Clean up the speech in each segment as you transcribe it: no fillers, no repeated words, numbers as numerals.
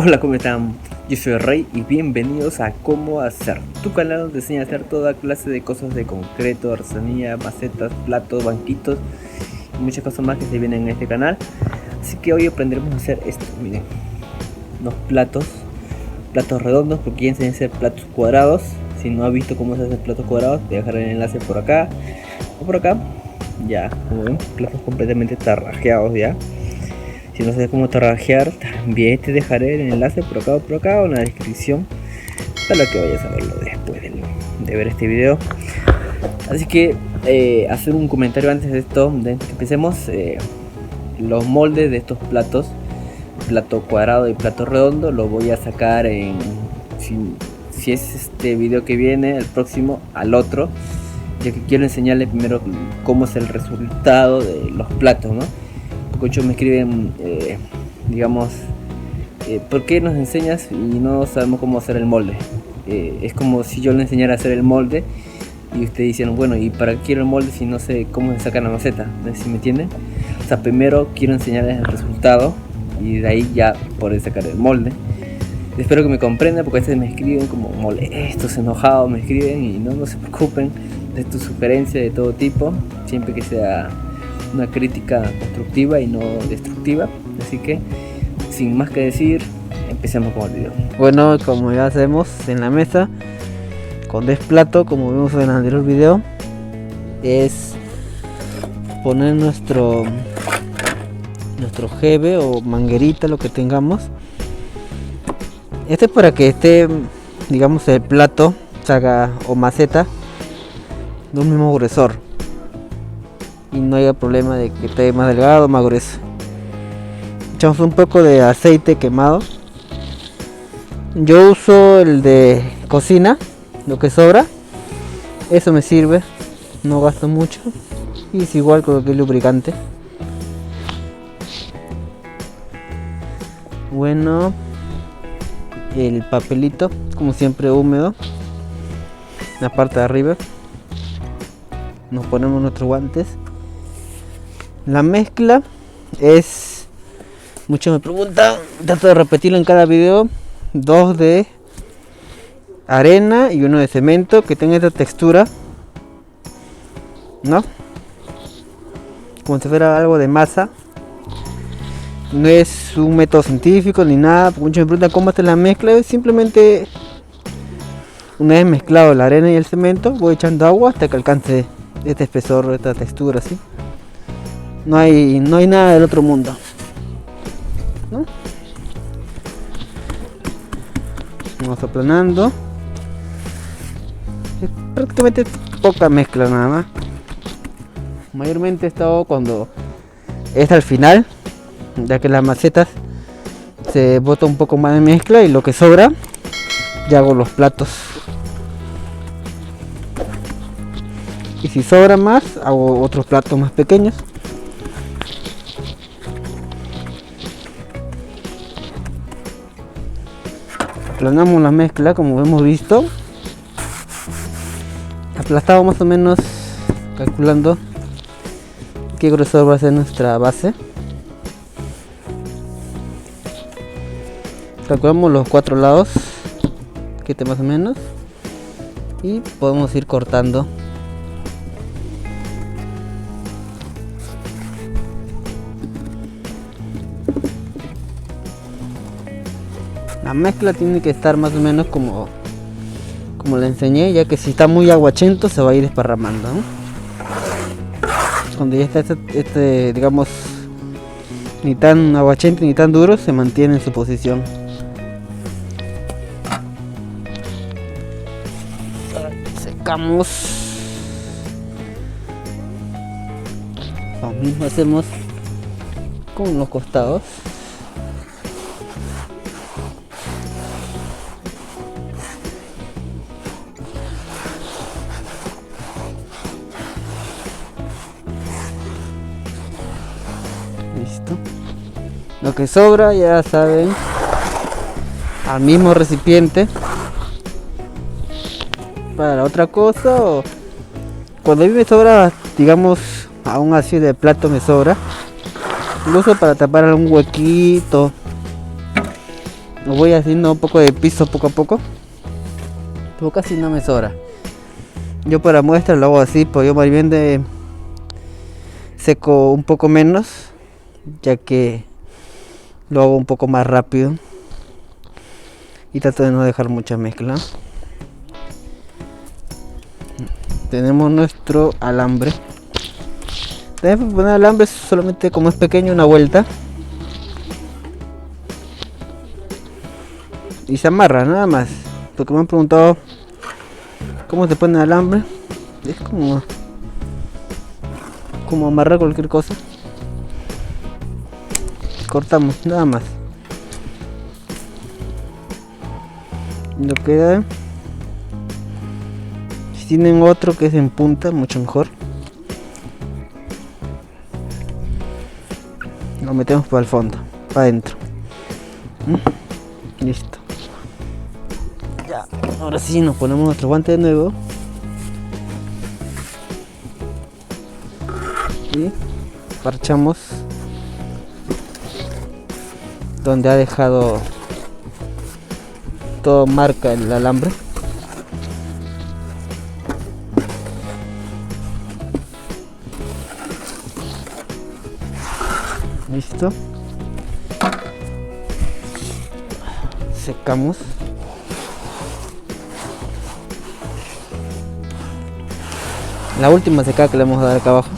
Hola, ¿cómo están? Yo soy Rey y bienvenidos a Cómo Hacer, tu canal donde te enseña a hacer toda clase de cosas de concreto, artesanía, macetas, platos, banquitos y muchas cosas más que se vienen en este canal. Así que hoy aprenderemos a hacer esto, miren, unos platos redondos, porque ya enseñé a hacer platos cuadrados. Si no has visto cómo se hacen platos cuadrados, te dejaré el enlace por acá o por acá. Ya, como ven, platos completamente tarrajeados ya. Si no sabes cómo tarrajear, también te dejaré el enlace por acá o en la descripción para que vayas a verlo después de ver este video. Así que hacer un comentario antes de esto, de que empecemos. Los moldes de estos platos, plato cuadrado y plato redondo, lo voy a sacar en, si es este video que viene, el próximo al otro, ya que quiero enseñarles primero cómo es el resultado de los platos, ¿no? Muchos me escriben, digamos, ¿por qué nos enseñas y no sabemos cómo hacer el molde? Es como si yo le enseñara a hacer el molde y ustedes dicen, bueno, ¿y para qué quiero el molde si no sé cómo se saca la maceta? ¿No sé si me entienden? O sea, primero quiero enseñarles el resultado y de ahí ya poder sacar el molde. Espero que me comprendan, porque a veces me escriben como molestos, enojados, me escriben, y no se preocupen de tu sugerencia de todo tipo, siempre que sea una crítica constructiva y no destructiva. Así que sin más que decir, empecemos con el video. Bueno, como ya hacemos en la mesa con desplato, como vimos en el anterior video, es poner nuestro jeve o manguerita, lo que tengamos. Este es para que esté, digamos, el plato salga, o maceta, de un mismo grosor y no haya problema de que esté más delgado o más grueso. Echamos un poco de aceite quemado. Yo uso el de cocina, lo que sobra, eso me sirve, no gasto mucho y es igual con cualquier lubricante. Bueno, el papelito, como siempre, húmedo, la parte de arriba. Nos ponemos nuestros guantes. La mezcla es, muchos me preguntan, trato de repetirlo en cada video: 2 de arena y 1 de cemento, que tenga esta textura, ¿no? Como si fuera algo de masa. No es un método científico ni nada, porque muchos me preguntan cómo hacer la mezcla. Es simplemente, una vez mezclado la arena y el cemento, voy echando agua hasta que alcance este espesor, esta textura, ¿sí? No hay nada del otro mundo, ¿no? Vamos aplanando. Es prácticamente poca mezcla nada más. Mayormente he estado cuando es al final, ya que las macetas se bota un poco más de mezcla y lo que sobra ya hago los platos. Y si sobra más, hago otros platos más pequeños. Aplanamos la mezcla como hemos visto. Aplastamos más o menos, calculando qué grosor va a ser nuestra base. Calculamos los 4 lados, que esté más o menos, y podemos ir cortando. La mezcla tiene que estar más o menos como le enseñé, ya que si está muy aguachento se va a ir desparramando, ¿no? Cuando ya está este, digamos, ni tan aguachento ni tan duro, se mantiene en su posición. Secamos. Lo mismo hacemos con los costados. Listo. Lo que sobra, ya saben, al mismo recipiente para otra cosa, o cuando a mí me sobra, digamos, aún así de plato me sobra, lo uso para tapar algún huequito Lo voy haciendo un poco de piso poco a poco, pero casi no me sobra. Yo para muestra lo hago así, pues yo más bien de seco un poco menos, ya que lo hago un poco más rápido y trato de no dejar mucha mezcla. Tenemos nuestro alambre. Debemos poner alambre solamente, como es pequeño, una vuelta y se amarra nada más, porque me han preguntado cómo se pone alambre. Es como amarrar cualquier cosa. Cortamos nada más. Lo queda. Si tienen otro que es en punta, mucho mejor. Lo metemos para el fondo, para adentro. Listo. Ya, ahora sí nos ponemos nuestro guante de nuevo. Y parchamos donde ha dejado todo marca el alambre. Listo. Secamos. La última secada que le vamos a dar acá abajo.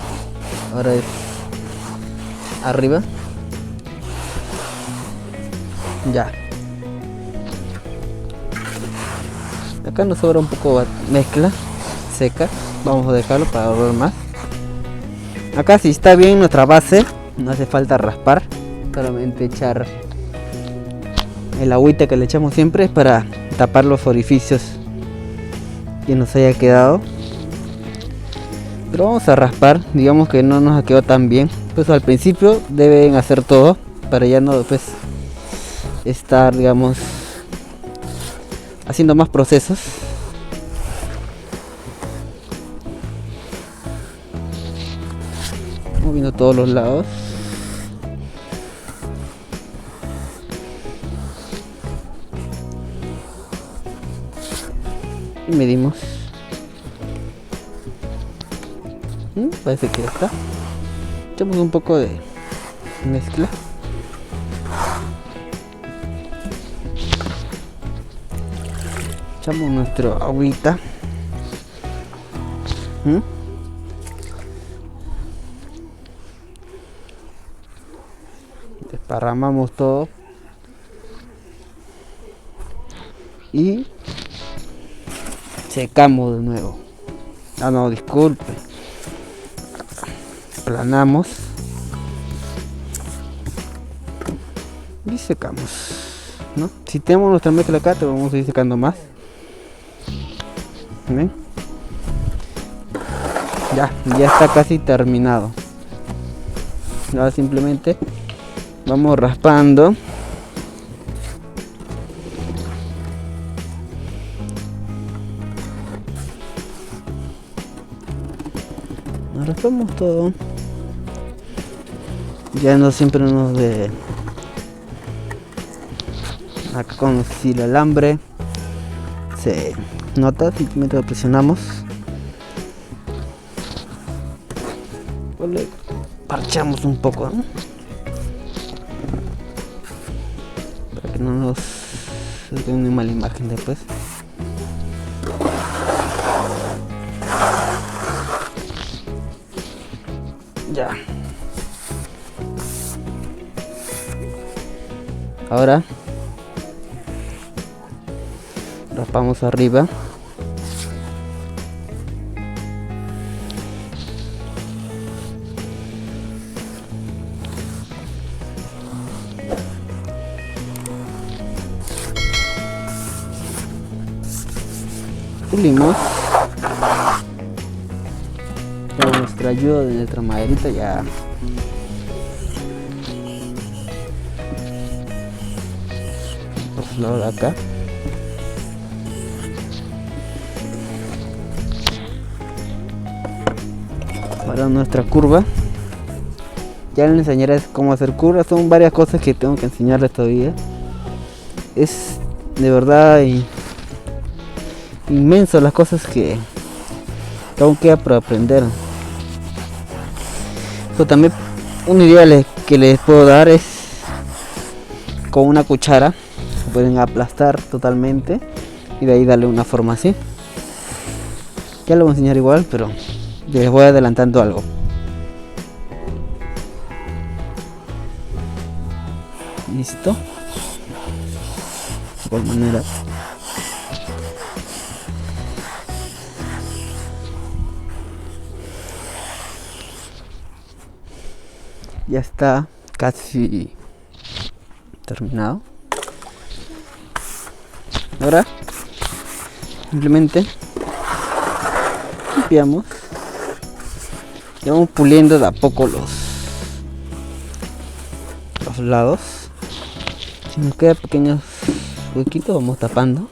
Ahora es arriba. Ya. Acá nos sobra un poco mezcla seca. Vamos a dejarlo para ahorrar más. Acá si está bien nuestra base, no hace falta raspar. Solamente echar el agüita que le echamos siempre es para tapar los orificios que nos haya quedado. Pero vamos a raspar, digamos que no nos ha quedado tan bien. Pues al principio deben hacer todo para ya no después estar, digamos, haciendo más procesos. Moviendo todos los lados. Y medimos. Parece que ya está. Echamos un poco de mezcla. Echamos nuestro agüita. Desparramamos todo. Y secamos de nuevo. Ah, no, disculpe. Aplanamos y secamos, ¿no? Si tenemos nuestra mezcla acá, te vamos a ir secando más. ¿Ven? Ya está casi terminado. Ahora simplemente vamos raspando. Nos raspamos todo. Ya no siempre nos de acá con el alambre se nota, simplemente lo presionamos. Pues le parchamos un poco, ¿no? Para que no nos dé una mala imagen después. Ya. Ahora raspamos arriba. Pulimos. Con nuestra ayuda de nuestra maderita ya. Lo de acá. Para nuestra curva. Ya les enseñaré cómo hacer curvas. Son varias cosas que tengo que enseñarles todavía. es de verdad inmenso las cosas que aún queda por aprender. Pero también una idea que les puedo dar es con una cuchara pueden aplastar totalmente y de ahí darle una forma así. Ya lo voy a enseñar igual, pero les voy adelantando algo. Listo. De igual manera. Ya está casi terminado. Ahora simplemente limpiamos y vamos puliendo de a poco los lados. Si nos quedan pequeños huequitos vamos tapando.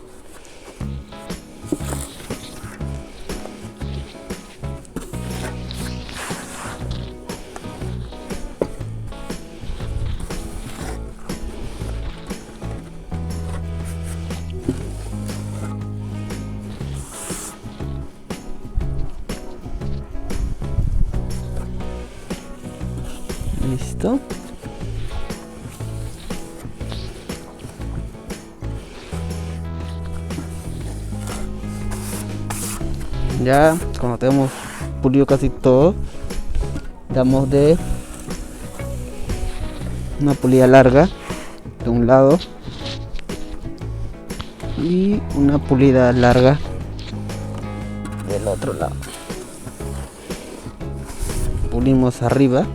Listo. Ya cuando tenemos pulido casi todo, damos de una pulida larga de un lado y una pulida larga del otro lado. Pulimos arriba.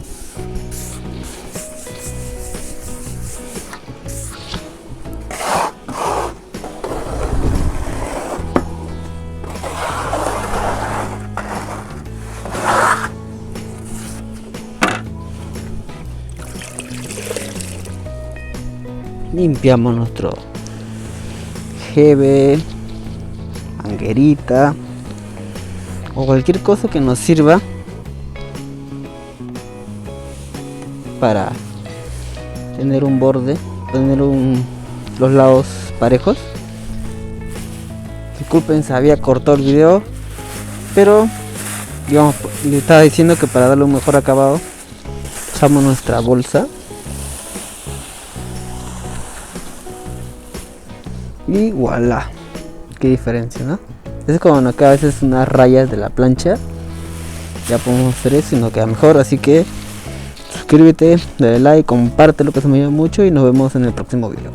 Limpiamos nuestro GB, manguerita o cualquier cosa que nos sirva para tener un borde, tener los lados parejos. Disculpen, se había cortado el video, pero digamos, le estaba diciendo que para darle un mejor acabado usamos nuestra bolsa. Y voilà, qué diferencia, ¿no? Es como no queda a veces unas rayas de la plancha. Ya podemos hacer eso y nos queda mejor. Así que suscríbete, dale like, compártelo que se me ayuda mucho y nos vemos en el próximo video.